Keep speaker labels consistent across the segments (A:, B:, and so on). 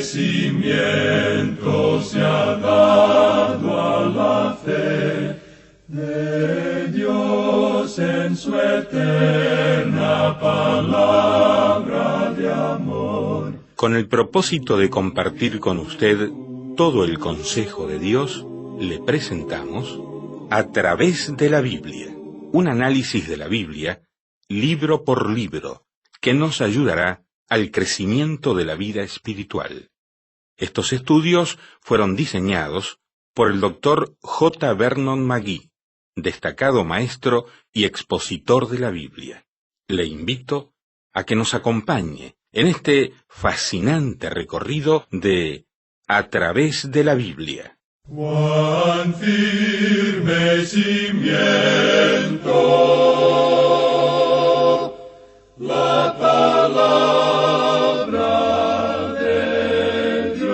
A: crecimiento se ha dado a la fe de Dios en su eterna palabra de amor.
B: Con el propósito de compartir con usted todo el consejo de Dios, le presentamos A través de la Biblia, un análisis de la Biblia, libro por libro, que nos ayudará al crecimiento de la vida espiritual. Estos estudios fueron diseñados por el Dr. J. Vernon McGee, destacado maestro y expositor de la Biblia. Le invito a que nos acompañe en este fascinante recorrido de A través de la Biblia.
A: Cuán firme cimiento la palabra de Dios.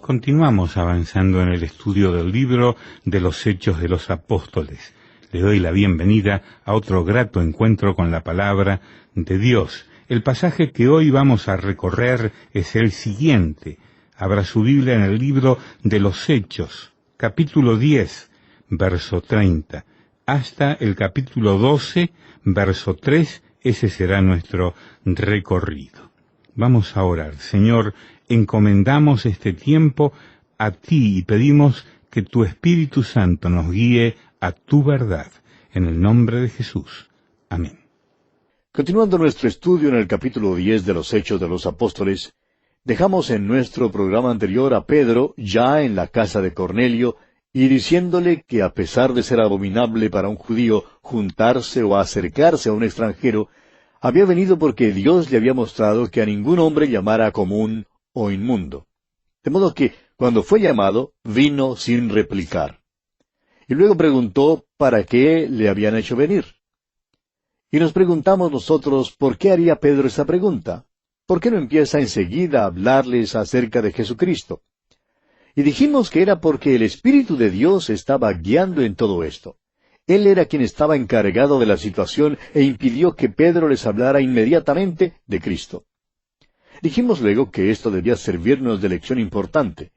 C: Continuamos avanzando en el estudio del libro de los Hechos de los Apóstoles. Le doy la bienvenida a otro grato encuentro con la palabra de Dios. El pasaje que hoy vamos a recorrer es el siguiente. Abra su Biblia en el libro de los Hechos, capítulo 10, verso 30, hasta el capítulo 12, verso 3, ese será nuestro recorrido. Vamos a orar. Señor, encomendamos este tiempo a ti y pedimos que tu Espíritu Santo nos guíe a tu verdad. En el nombre de Jesús. Amén.
D: Continuando nuestro estudio en el capítulo 10 de los Hechos de los Apóstoles, dejamos en nuestro programa anterior a Pedro ya en la casa de Cornelio y diciéndole que a pesar de ser abominable para un judío juntarse o acercarse a un extranjero, había venido porque Dios le había mostrado que a ningún hombre llamara común o inmundo. De modo que, cuando fue llamado, vino sin replicar. Y luego preguntó para qué le habían hecho venir. Y nos preguntamos nosotros, ¿por qué haría Pedro esa pregunta? ¿Por qué no empieza enseguida a hablarles acerca de Jesucristo? Y dijimos que era porque el Espíritu de Dios estaba guiando en todo esto. Él era quien estaba encargado de la situación e impidió que Pedro les hablara inmediatamente de Cristo. Dijimos luego que esto debía servirnos de lección importante.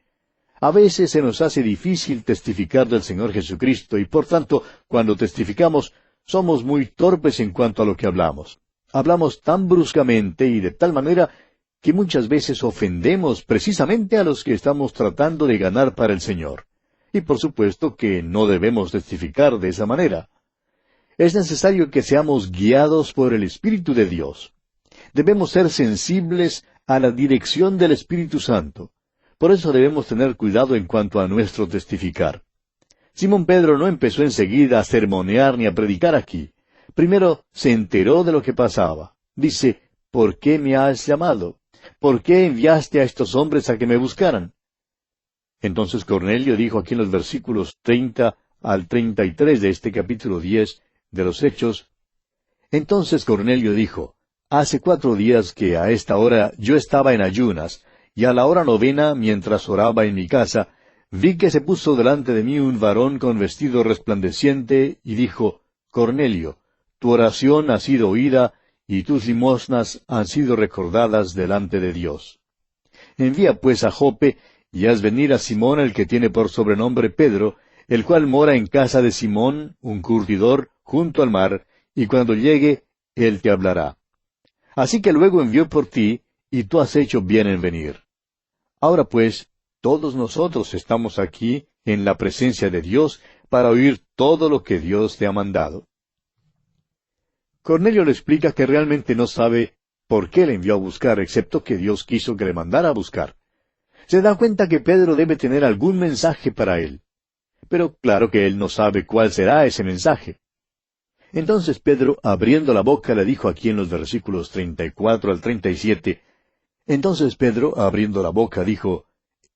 D: A veces se nos hace difícil testificar del Señor Jesucristo y por tanto, cuando testificamos, somos muy torpes en cuanto a lo que hablamos. Hablamos tan bruscamente y de tal manera que muchas veces ofendemos precisamente a los que estamos tratando de ganar para el Señor. Y por supuesto que no debemos testificar de esa manera. Es necesario que seamos guiados por el Espíritu de Dios. Debemos ser sensibles a la dirección del Espíritu Santo. Por eso debemos tener cuidado en cuanto a nuestro testificar. Simón Pedro no empezó enseguida a sermonear ni a predicar aquí. Primero se enteró de lo que pasaba. Dice, ¿por qué me has llamado? ¿Por qué enviaste a estos hombres a que me buscaran? Entonces Cornelio dijo aquí en los versículos 30 al 33 de este capítulo 10 de los Hechos. Entonces Cornelio dijo, hace 4 días que a esta hora yo estaba en ayunas, y a la hora 9, mientras oraba en mi casa, vi que se puso delante de mí un varón con vestido resplandeciente, y dijo, Cornelio, tu oración ha sido oída, y tus limosnas han sido recordadas delante de Dios. Envía pues a Jope, y haz venir a Simón el que tiene por sobrenombre Pedro, el cual mora en casa de Simón, un curtidor, junto al mar, y cuando llegue, él te hablará. Así que luego envió por ti, y tú has hecho bien en venir. Ahora pues, todos nosotros estamos aquí, en la presencia de Dios, para oír todo lo que Dios te ha mandado. Cornelio le explica que realmente no sabe por qué le envió a buscar, excepto que Dios quiso que le mandara a buscar. Se da cuenta que Pedro debe tener algún mensaje para él. Pero claro que él no sabe cuál será ese mensaje. Entonces Pedro, abriendo la boca, le dijo aquí en los versículos 34 al 37, entonces Pedro, abriendo la boca, dijo,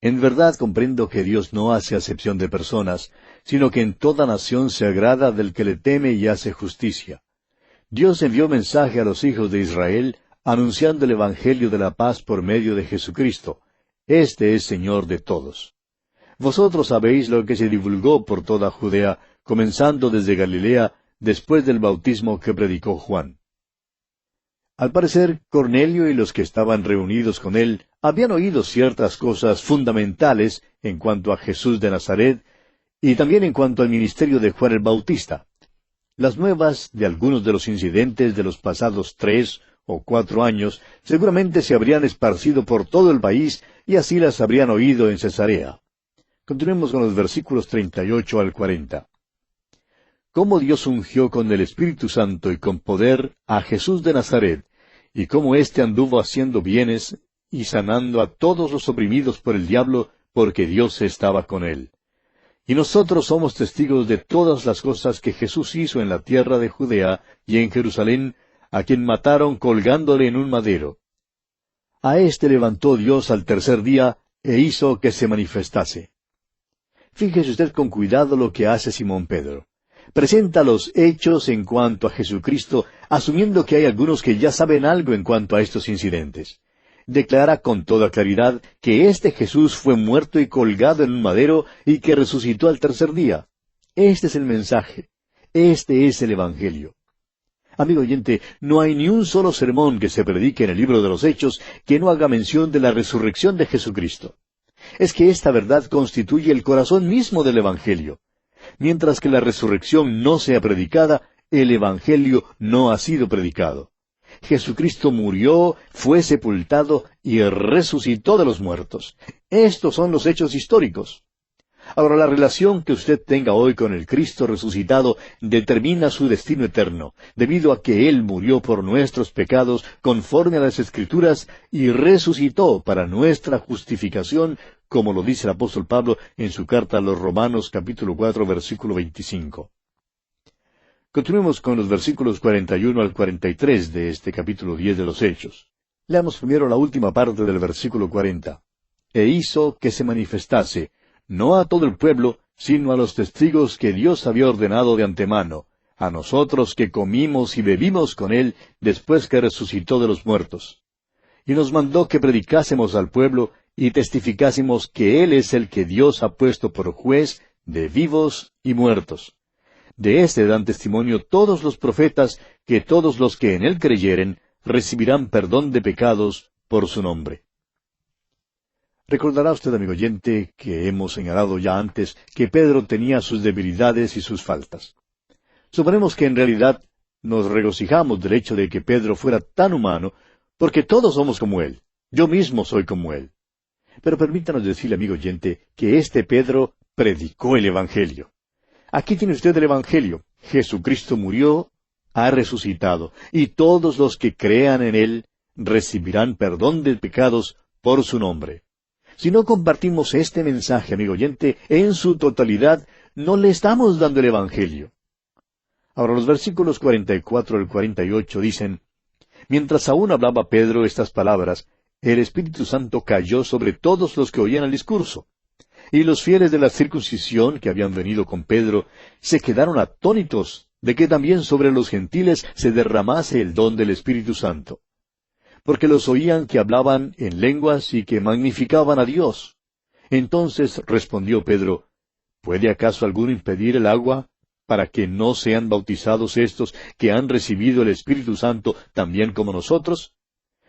D: en verdad comprendo que Dios no hace acepción de personas, sino que en toda nación se agrada del que le teme y hace justicia. Dios envió mensaje a los hijos de Israel, anunciando el Evangelio de la paz por medio de Jesucristo. Este es Señor de todos. Vosotros sabéis lo que se divulgó por toda Judea, comenzando desde Galilea, después del bautismo que predicó Juan. Al parecer, Cornelio y los que estaban reunidos con él habían oído ciertas cosas fundamentales en cuanto a Jesús de Nazaret y también en cuanto al ministerio de Juan el Bautista. Las nuevas de algunos de los incidentes de los pasados 3 o 4 años seguramente se habrían esparcido por todo el país y así las habrían oído en Cesarea. Continuemos con los versículos 38 al 40. Cómo Dios ungió con el Espíritu Santo y con poder a Jesús de Nazaret, y cómo éste anduvo haciendo bienes y sanando a todos los oprimidos por el diablo, porque Dios estaba con él. Y nosotros somos testigos de todas las cosas que Jesús hizo en la tierra de Judea y en Jerusalén, a quien mataron colgándole en un madero. A éste levantó Dios al tercer día e hizo que se manifestase. Fíjese usted con cuidado lo que hace Simón Pedro. Presenta los hechos en cuanto a Jesucristo, asumiendo que hay algunos que ya saben algo en cuanto a estos incidentes. Declara con toda claridad que este Jesús fue muerto y colgado en un madero y que resucitó al tercer día. Este es el mensaje. Este es el Evangelio. Amigo oyente, no hay ni un solo sermón que se predique en el libro de los Hechos que no haga mención de la resurrección de Jesucristo. Es que esta verdad constituye el corazón mismo del Evangelio. Mientras que la resurrección no sea predicada, el Evangelio no ha sido predicado. Jesucristo murió, fue sepultado y resucitó de los muertos. Estos son los hechos históricos. Ahora, la relación que usted tenga hoy con el Cristo resucitado determina su destino eterno, debido a que Él murió por nuestros pecados conforme a las Escrituras y resucitó para nuestra justificación, como lo dice el apóstol Pablo en su carta a los Romanos capítulo 4, versículo 25. Continuemos con los versículos 41 al 43 de este capítulo 10 de los Hechos. Leamos primero la última parte del versículo 40. E hizo que se manifestase, no a todo el pueblo, sino a los testigos que Dios había ordenado de antemano, a nosotros que comimos y bebimos con Él después que resucitó de los muertos. Y nos mandó que predicásemos al pueblo y testificásemos que Él es el que Dios ha puesto por juez de vivos y muertos. De éste dan testimonio todos los profetas, que todos los que en Él creyeren recibirán perdón de pecados por su nombre. Recordará usted, amigo oyente, que hemos señalado ya antes que Pedro tenía sus debilidades y sus faltas. Suponemos que en realidad nos regocijamos del hecho de que Pedro fuera tan humano, porque todos somos como él. Yo mismo soy como él. Pero permítanos decirle, amigo oyente, que este Pedro predicó el Evangelio. Aquí tiene usted el Evangelio. Jesucristo murió, ha resucitado, y todos los que crean en Él recibirán perdón de pecados por su nombre. Si no compartimos este mensaje, amigo oyente, en su totalidad, no le estamos dando el Evangelio. Ahora, los versículos 44 al 48 dicen, mientras aún hablaba Pedro estas palabras, el Espíritu Santo cayó sobre todos los que oían el discurso. Y los fieles de la circuncisión que habían venido con Pedro se quedaron atónitos de que también sobre los gentiles se derramase el don del Espíritu Santo. Porque los oían que hablaban en lenguas y que magnificaban a Dios. Entonces respondió Pedro, ¿puede acaso alguno impedir el agua para que no sean bautizados estos que han recibido el Espíritu Santo también como nosotros?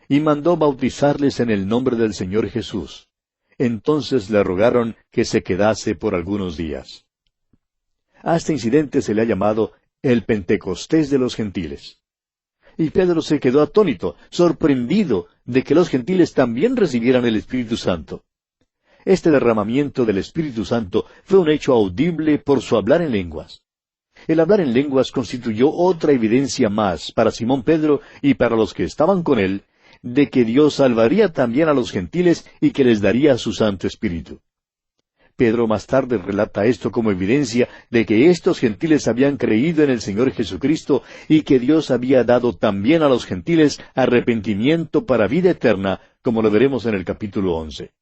D: Y mandó bautizarles en el nombre del Señor Jesús. Entonces le rogaron que se quedase por algunos días. A este incidente se le ha llamado el Pentecostés de los gentiles. Y Pedro se quedó atónito, sorprendido de que los gentiles también recibieran el Espíritu Santo. Este derramamiento del Espíritu Santo fue un hecho audible por su hablar en lenguas. El hablar en lenguas constituyó otra evidencia más para Simón Pedro y para los que estaban con él, de que Dios salvaría también a los gentiles y que les daría su Santo Espíritu. Pedro más tarde relata esto como evidencia de que estos gentiles habían creído en el Señor Jesucristo y que Dios había dado también a los gentiles arrepentimiento para vida eterna, como lo veremos en el capítulo 11.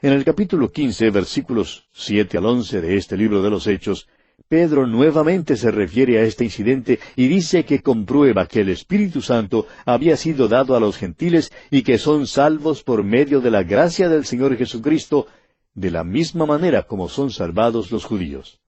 D: En el capítulo 15, versículos 7 al 11 de este libro de los Hechos, Pedro nuevamente se refiere a este incidente y dice que comprueba que el Espíritu Santo había sido dado a los gentiles y que son salvos por medio de la gracia del Señor Jesucristo, de la misma manera como son salvados los judíos.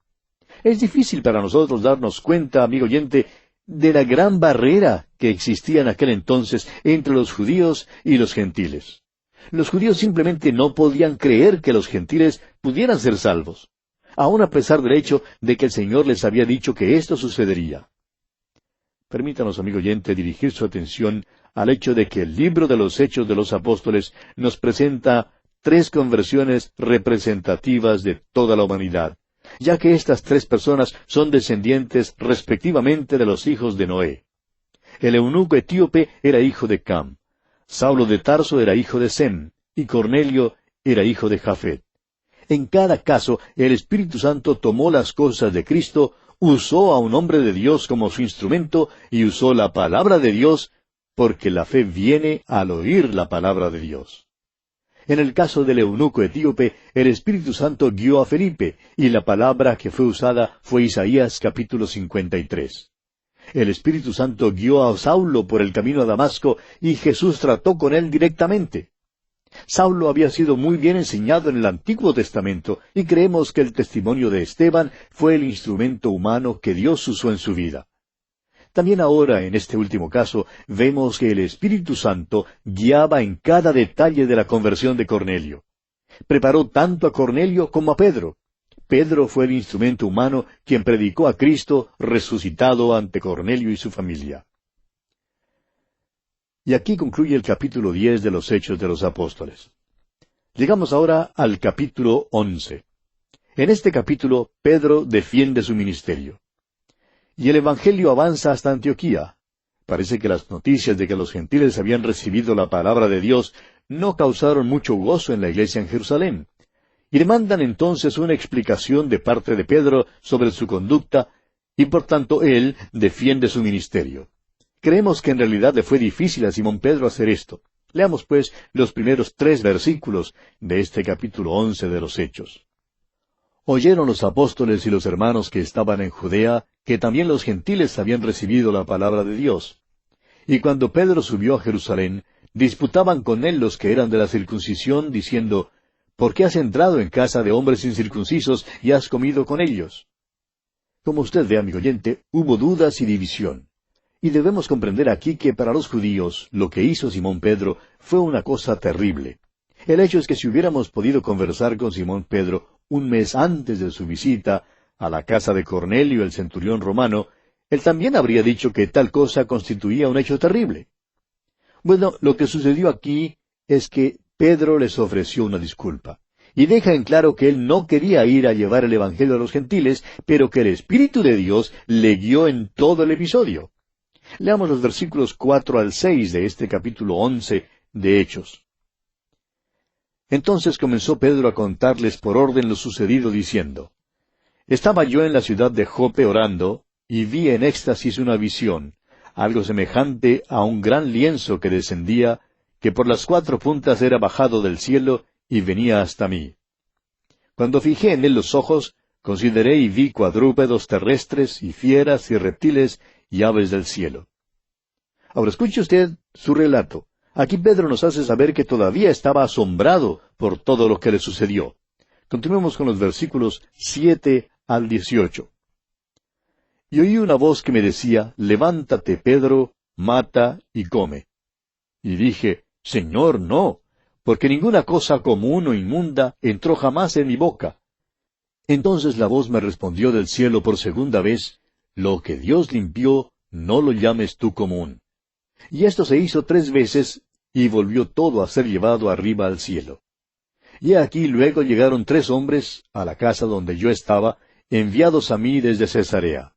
D: Es difícil para nosotros darnos cuenta, amigo oyente, de la gran barrera que existía en aquel entonces entre los judíos y los gentiles. Los judíos simplemente no podían creer que los gentiles pudieran ser salvos, aun a pesar del hecho de que el Señor les había dicho que esto sucedería. Permítanos, amigo oyente, dirigir su atención al hecho de que el libro de los Hechos de los Apóstoles nos presenta 3 conversiones representativas de toda la humanidad, ya que estas 3 personas son descendientes respectivamente de los hijos de Noé. El eunuco etíope era hijo de Cam, Saulo de Tarso era hijo de Sem, y Cornelio era hijo de Jafet. En cada caso, el Espíritu Santo tomó las cosas de Cristo, usó a un hombre de Dios como su instrumento y usó la palabra de Dios, porque la fe viene al oír la palabra de Dios. En el caso del eunuco etíope, el Espíritu Santo guió a Felipe, y la palabra que fue usada fue Isaías capítulo 53. El Espíritu Santo guió a Saulo por el camino a Damasco, y Jesús trató con él directamente. Saulo había sido muy bien enseñado en el Antiguo Testamento, y creemos que el testimonio de Esteban fue el instrumento humano que Dios usó en su vida. También ahora, en este último caso, vemos que el Espíritu Santo guiaba en cada detalle de la conversión de Cornelio. Preparó tanto a Cornelio como a Pedro. Pedro fue el instrumento humano quien predicó a Cristo resucitado ante Cornelio y su familia. Y aquí concluye el capítulo 10 de los Hechos de los Apóstoles. Llegamos ahora al capítulo 11. En este capítulo, Pedro defiende su ministerio. Y el Evangelio avanza hasta Antioquía. Parece que las noticias de que los gentiles habían recibido la palabra de Dios no causaron mucho gozo en la iglesia en Jerusalén. Y demandan entonces una explicación de parte de Pedro sobre su conducta, y por tanto él defiende su ministerio. Creemos que en realidad le fue difícil a Simón Pedro hacer esto. Leamos pues los primeros 3 versículos de este capítulo 11 de los Hechos. Oyeron los apóstoles y los hermanos que estaban en Judea, que también los gentiles habían recibido la palabra de Dios. Y cuando Pedro subió a Jerusalén, disputaban con él los que eran de la circuncisión, diciendo, ¿por qué has entrado en casa de hombres incircuncisos y has comido con ellos? Como usted ve, amigo oyente, hubo dudas y división. Y debemos comprender aquí que para los judíos lo que hizo Simón Pedro fue una cosa terrible. El hecho es que si hubiéramos podido conversar con Simón Pedro un mes antes de su visita a la casa de Cornelio, el centurión romano, él también habría dicho que tal cosa constituía un hecho terrible. Bueno, lo que sucedió aquí es que Pedro les ofreció una disculpa, y deja en claro que él no quería ir a llevar el Evangelio a los gentiles, pero que el Espíritu de Dios le guió en todo el episodio. Leamos los versículos 4 al 6 de este capítulo 11 de Hechos. Entonces comenzó Pedro a contarles por orden lo sucedido, diciendo, Estaba yo en la ciudad de Jope orando, y vi en éxtasis una visión, algo semejante a un gran lienzo que descendía, que por las 4 puntas era bajado del cielo, y venía hasta mí. Cuando fijé en él los ojos, consideré y vi cuadrúpedos terrestres, y fieras, y reptiles, y aves del cielo. Ahora escuche usted su relato. Aquí Pedro nos hace saber que todavía estaba asombrado por todo lo que le sucedió. Continuemos con los versículos 7 al 18. Y oí una voz que me decía, Levántate, Pedro, mata y come. Y dije, Señor, no, porque ninguna cosa común o inmunda entró jamás en mi boca. Entonces la voz me respondió del cielo por segunda vez, Lo que Dios limpió, no lo llames tú común. Y esto se hizo 3 veces, y volvió todo a ser llevado arriba al cielo. Y aquí luego llegaron 3 hombres a la casa donde yo estaba, enviados a mí desde Cesarea.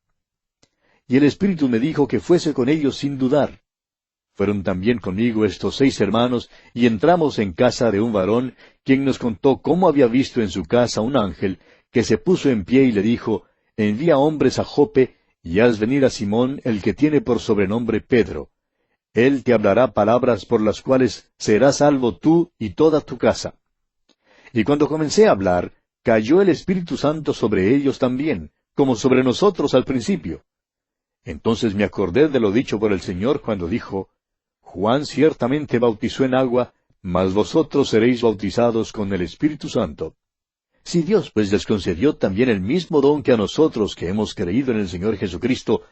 D: Y el Espíritu me dijo que fuese con ellos sin dudar. Fueron también conmigo estos 6 hermanos, y entramos en casa de un varón, quien nos contó cómo había visto en su casa un ángel, que se puso en pie y le dijo, Envía hombres a Jope, y haz venir a Simón, el que tiene por sobrenombre Pedro. Él te hablará palabras por las cuales serás salvo tú y toda tu casa. Y cuando comencé a hablar, cayó el Espíritu Santo sobre ellos también, como sobre nosotros al principio. Entonces me acordé de lo dicho por el Señor cuando dijo, Juan ciertamente bautizó en agua, mas vosotros seréis bautizados con el Espíritu Santo. Si Dios pues les concedió también el mismo don que a nosotros que hemos creído en el Señor Jesucristo,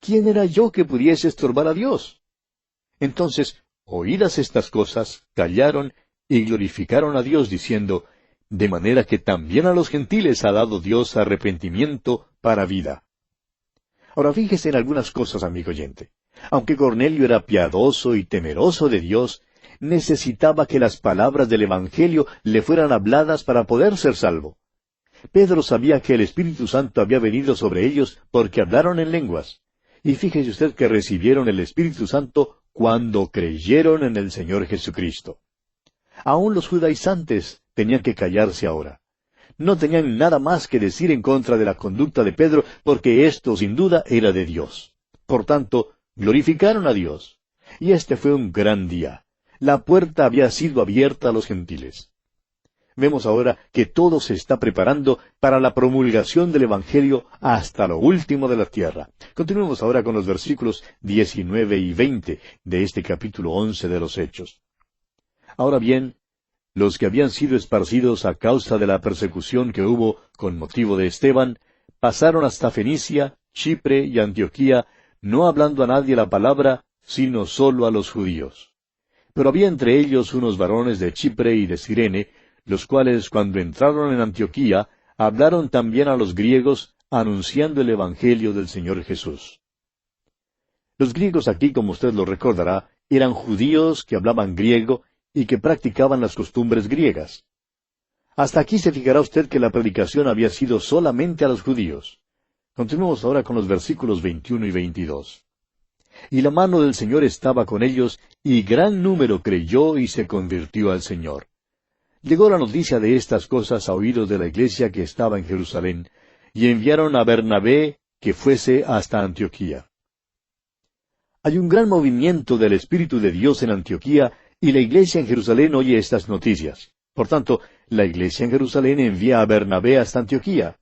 D: ¿quién era yo que pudiese estorbar a Dios? Entonces, oídas estas cosas, callaron y glorificaron a Dios, diciendo, de manera que también a los gentiles ha dado Dios arrepentimiento para vida. Ahora fíjese en algunas cosas, amigo oyente. Aunque Cornelio era piadoso y temeroso de Dios, necesitaba que las palabras del Evangelio le fueran habladas para poder ser salvo. Pedro sabía que el Espíritu Santo había venido sobre ellos porque hablaron en lenguas. Y fíjese usted que recibieron el Espíritu Santo cuando creyeron en el Señor Jesucristo. Aún los judaizantes tenían que callarse ahora. No tenían nada más que decir en contra de la conducta de Pedro, porque esto sin duda era de Dios. Por tanto, glorificaron a Dios. Y este fue un gran día. La puerta había sido abierta a los gentiles. Vemos ahora que todo se está preparando para la promulgación del Evangelio hasta lo último de la tierra. Continuemos ahora con los versículos 19 y 20 de este capítulo 11 de los Hechos. Ahora bien, los que habían sido esparcidos a causa de la persecución que hubo con motivo de Esteban, pasaron hasta Fenicia, Chipre y Antioquía, no hablando a nadie la palabra, sino sólo a los judíos. Pero había entre ellos unos varones de Chipre y de Cirene, los cuales cuando entraron en Antioquía, hablaron también a los griegos, anunciando el Evangelio del Señor Jesús. Los griegos aquí, como usted lo recordará, eran judíos que hablaban griego y que practicaban las costumbres griegas. Hasta aquí se fijará usted que la predicación había sido solamente a los judíos. Continuemos ahora con los versículos 21 y 22. Y la mano del Señor estaba con ellos, y gran número creyó y se convirtió al Señor. Llegó la noticia de estas cosas a oídos de la iglesia que estaba en Jerusalén, y enviaron a Bernabé que fuese hasta Antioquía. Hay un gran movimiento del Espíritu de Dios en Antioquía, y la iglesia en Jerusalén oye estas noticias. Por tanto, la iglesia en Jerusalén envía a Bernabé hasta Antioquía.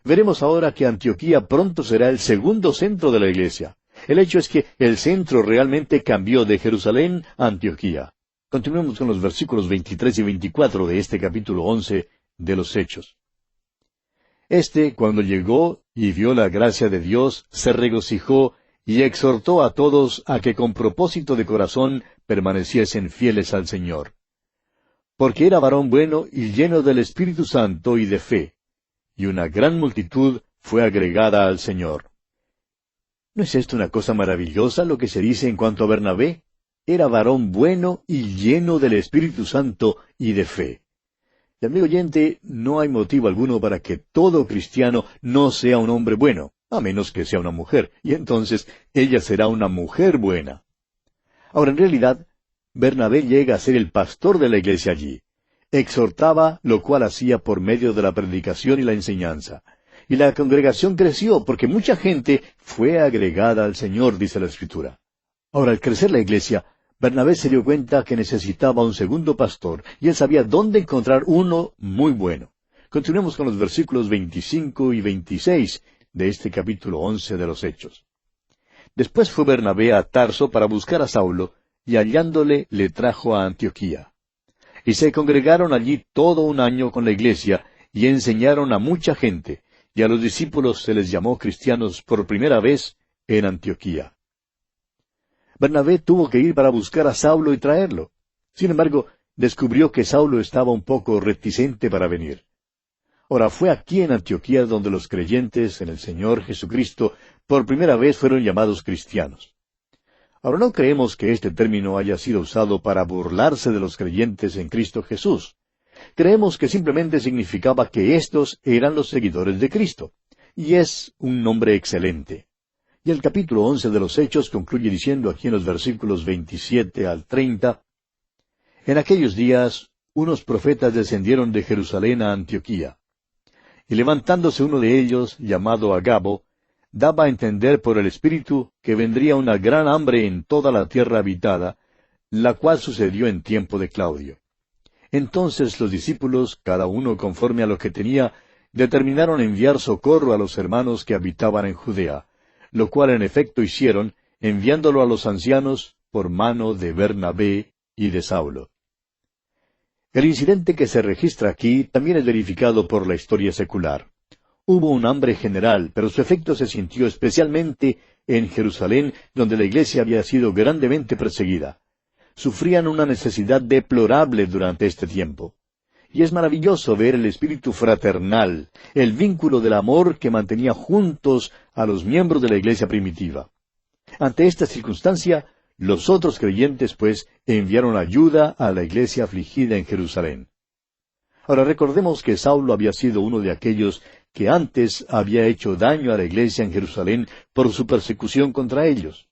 D: Veremos ahora que Antioquía pronto será el segundo centro de la iglesia. El hecho es que el centro realmente cambió de Jerusalén a Antioquía. Continuemos con los versículos 23 y 24 de este capítulo 11 de los Hechos. Cuando llegó y vio la gracia de Dios, se regocijó y exhortó a todos a que con propósito de corazón permaneciesen fieles al Señor. Porque era varón bueno y lleno del Espíritu Santo y de fe, y una gran multitud fue agregada al Señor. ¿No es esto una cosa maravillosa lo que se dice en cuanto a Bernabé? Era varón bueno y lleno del Espíritu Santo y de fe. Y amigo oyente, no hay motivo alguno para que todo cristiano no sea un hombre bueno, a menos que sea una mujer, y entonces ella será una mujer buena. Ahora, en realidad, Bernabé llega a ser el pastor de la iglesia allí. Exhortaba, lo cual hacía por medio de la predicación y la enseñanza. Y la congregación creció, porque mucha gente fue agregada al Señor, dice la Escritura. Ahora, al crecer la iglesia, Bernabé se dio cuenta que necesitaba un segundo pastor, y él sabía dónde encontrar uno muy bueno. Continuemos con los versículos 25 y 26 de este capítulo 11 de los Hechos. Después fue Bernabé a Tarso para buscar a Saulo, y hallándole le trajo a Antioquía. Y se congregaron allí todo un año con la iglesia, y enseñaron a mucha gente, y a los discípulos se les llamó cristianos por primera vez en Antioquía. Bernabé tuvo que ir para buscar a Saulo y traerlo. Sin embargo, descubrió que Saulo estaba un poco reticente para venir. Ahora, fue aquí en Antioquía donde los creyentes en el Señor Jesucristo por primera vez fueron llamados cristianos. Ahora, no creemos que este término haya sido usado para burlarse de los creyentes en Cristo Jesús. Creemos que simplemente significaba que éstos eran los seguidores de Cristo. Y es un nombre excelente. Y el capítulo 11 de los Hechos concluye diciendo aquí en los versículos 27 al 30, En aquellos días, unos profetas descendieron de Jerusalén a Antioquía. Y levantándose uno de ellos, llamado Agabo, daba a entender por el Espíritu que vendría una gran hambre en toda la tierra habitada, la cual sucedió en tiempo de Claudio. Entonces los discípulos, cada uno conforme a lo que tenía, determinaron enviar socorro a los hermanos que habitaban en Judea, lo cual en efecto hicieron, enviándolo a los ancianos por mano de Bernabé y de Saulo. El incidente que se registra aquí también es verificado por la historia secular. Hubo un hambre general, pero su efecto se sintió especialmente en Jerusalén, donde la iglesia había sido grandemente perseguida. Sufrían una necesidad deplorable durante este tiempo. Y es maravilloso ver el espíritu fraternal, el vínculo del amor que mantenía juntos a los miembros de la iglesia primitiva. Ante esta circunstancia, los otros creyentes, pues, enviaron ayuda a la iglesia afligida en Jerusalén. Ahora recordemos que Saulo había sido uno de aquellos que antes había hecho daño a la iglesia en Jerusalén por su persecución contra ellos.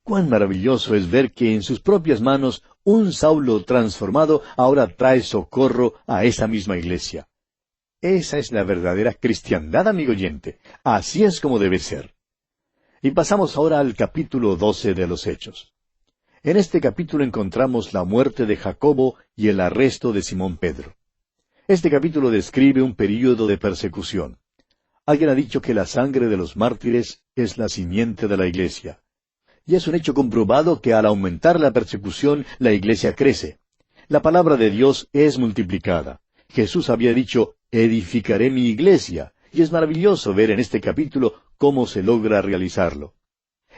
D: Cuán maravilloso es ver que en sus propias manos un Saulo transformado ahora trae socorro a esa misma iglesia. Esa es la verdadera cristiandad, amigo oyente. Así es como debe ser. Y pasamos ahora al capítulo 12 de los Hechos. En este capítulo encontramos la muerte de Jacobo y el arresto de Simón Pedro. Este capítulo describe un período de persecución. Alguien ha dicho que la sangre de los mártires es la simiente de la iglesia. Y es un hecho comprobado que al aumentar la persecución, la iglesia crece. La palabra de Dios es multiplicada. Jesús había dicho, edificaré mi iglesia, y es maravilloso ver en este capítulo cómo se logra realizarlo.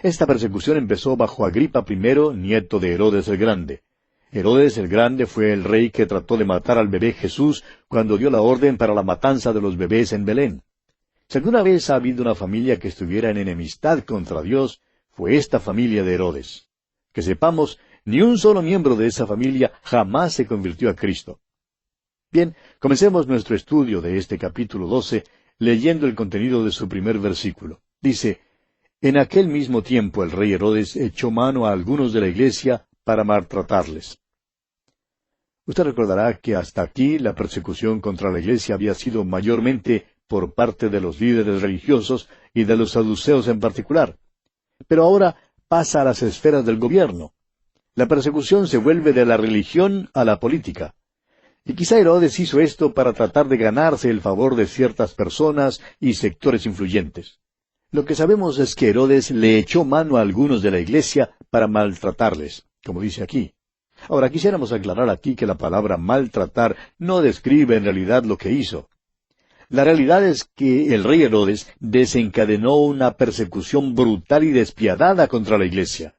D: Esta persecución empezó bajo Agripa I, nieto de Herodes el Grande. Herodes el Grande fue el rey que trató de matar al bebé Jesús cuando dio la orden para la matanza de los bebés en Belén. Si alguna vez ha habido una familia que estuviera en enemistad contra Dios, fue esta familia de Herodes. Que sepamos, ni un solo miembro de esa familia jamás se convirtió a Cristo. Bien, comencemos nuestro estudio de este capítulo 12, leyendo el contenido de su primer versículo. Dice, en aquel mismo tiempo el rey Herodes echó mano a algunos de la iglesia para maltratarles. Usted recordará que hasta aquí la persecución contra la iglesia había sido mayormente por parte de los líderes religiosos y de los saduceos en particular. Pero ahora pasa a las esferas del gobierno. La persecución se vuelve de la religión a la política. Y quizá Herodes hizo esto para tratar de ganarse el favor de ciertas personas y sectores influyentes. Lo que sabemos es que Herodes le echó mano a algunos de la iglesia para maltratarles, como dice aquí. Ahora quisiéramos aclarar aquí que la palabra maltratar no describe en realidad lo que hizo. La realidad es que el rey Herodes desencadenó una persecución brutal y despiadada contra la iglesia.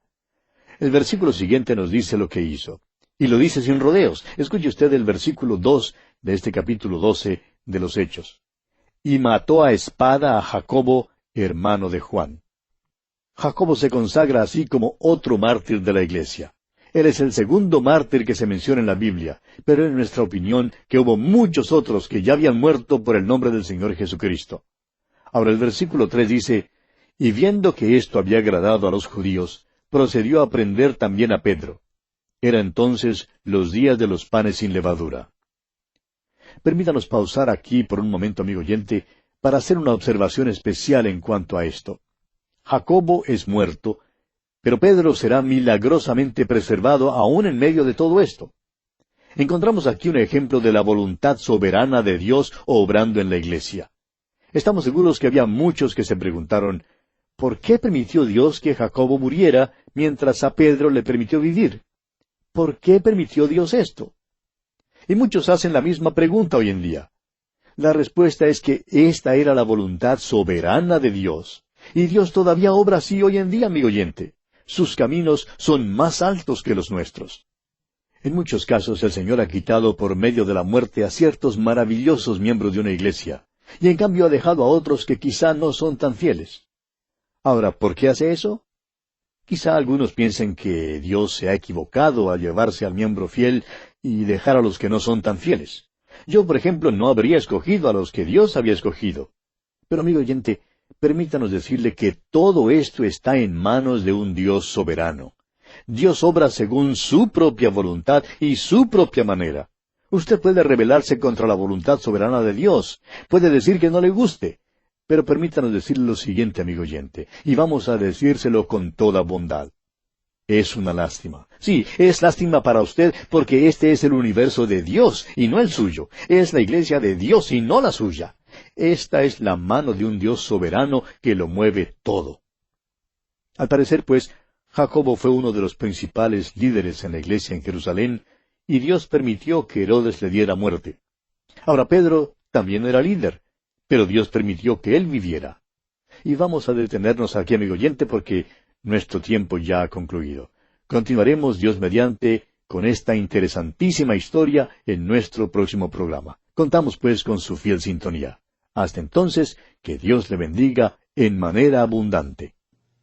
D: El versículo siguiente nos dice lo que hizo. Y lo dice sin rodeos. Escuche usted el versículo 2 de este capítulo 12 de los Hechos. Y mató a espada a Jacobo, hermano de Juan. Jacobo se consagra así como otro mártir de la iglesia. Él es el segundo mártir que se menciona en la Biblia, pero en nuestra opinión que hubo muchos otros que ya habían muerto por el nombre del Señor Jesucristo. Ahora el versículo 3 dice, y viendo que esto había agradado a los judíos, procedió a prender también a Pedro. Era entonces los días de los panes sin levadura. Permítanos pausar aquí por un momento, amigo oyente, para hacer una observación especial en cuanto a esto. Jacobo es muerto, pero Pedro será milagrosamente preservado aún en medio de todo esto. Encontramos aquí un ejemplo de la voluntad soberana de Dios obrando en la iglesia. Estamos seguros que había muchos que se preguntaron, ¿por qué permitió Dios que Jacobo muriera mientras a Pedro le permitió vivir? ¿Por qué permitió Dios esto? Y muchos hacen la misma pregunta hoy en día. La respuesta es que esta era la voluntad soberana de Dios. Y Dios todavía obra así hoy en día, amigo oyente. Sus caminos son más altos que los nuestros. En muchos casos el Señor ha quitado por medio de la muerte a ciertos maravillosos miembros de una iglesia, y en cambio ha dejado a otros que quizá no son tan fieles. Ahora, ¿por qué hace eso? Quizá algunos piensen que Dios se ha equivocado al llevarse al miembro fiel y dejar a los que no son tan fieles. Yo, por ejemplo, no habría escogido a los que Dios había escogido. Pero, amigo oyente, permítanos decirle que todo esto está en manos de un Dios soberano. Dios obra según su propia voluntad y su propia manera. Usted puede rebelarse contra la voluntad soberana de Dios, puede decir que no le guste, pero permítanos decirle lo siguiente, amigo oyente, y vamos a decírselo con toda bondad. Es una lástima. Sí, es lástima para usted porque este es el universo de Dios y no el suyo. Es la iglesia de Dios y no la suya. Esta es la mano de un Dios soberano que lo mueve todo. Al parecer, pues, Jacobo fue uno de los principales líderes en la iglesia en Jerusalén, y Dios permitió que Herodes le diera muerte. Ahora Pedro también era líder, pero Dios permitió que él viviera. y vamos a detenernos aquí, amigo oyente, porque nuestro tiempo ya ha concluido. Continuaremos, Dios mediante, con esta interesantísima historia en nuestro próximo programa. Contamos pues con su fiel sintonía. Hasta entonces, que Dios le bendiga en manera abundante.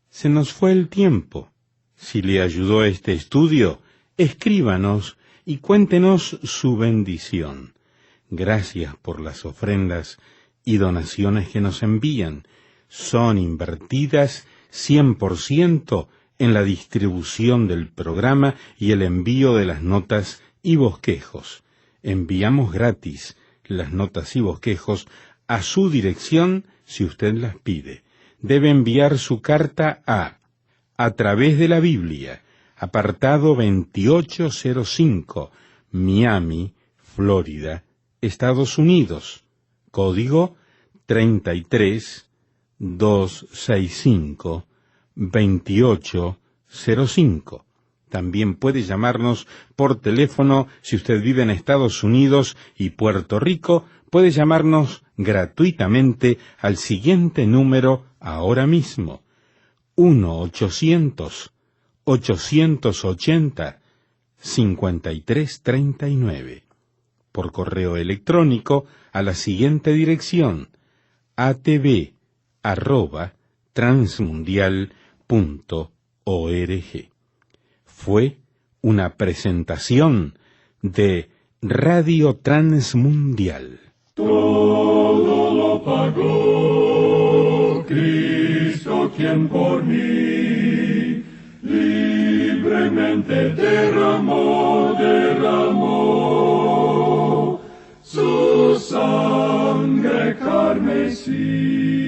C: Se nos fue el tiempo. Si le ayudó este estudio, escríbanos y cuéntenos su bendición. Gracias por las ofrendas y donaciones que nos envían. Son invertidas 100% en la distribución del programa y el envío de las notas y bosquejos. Enviamos gratis las notas y bosquejos a su dirección si usted las pide. Debe enviar su carta a través de la Biblia, apartado 2805, Miami, Florida, Estados Unidos, código 33265, 2805. También puede llamarnos por teléfono si usted vive en Estados Unidos y Puerto Rico. Puede llamarnos gratuitamente al siguiente número ahora mismo: 1-800-880-5339. Por correo electrónico a la siguiente dirección: atv@transmundial.org. Fue una presentación de Radio Transmundial.
A: Todo lo pagó Cristo, quien por mí libremente derramó su sangre carmesí.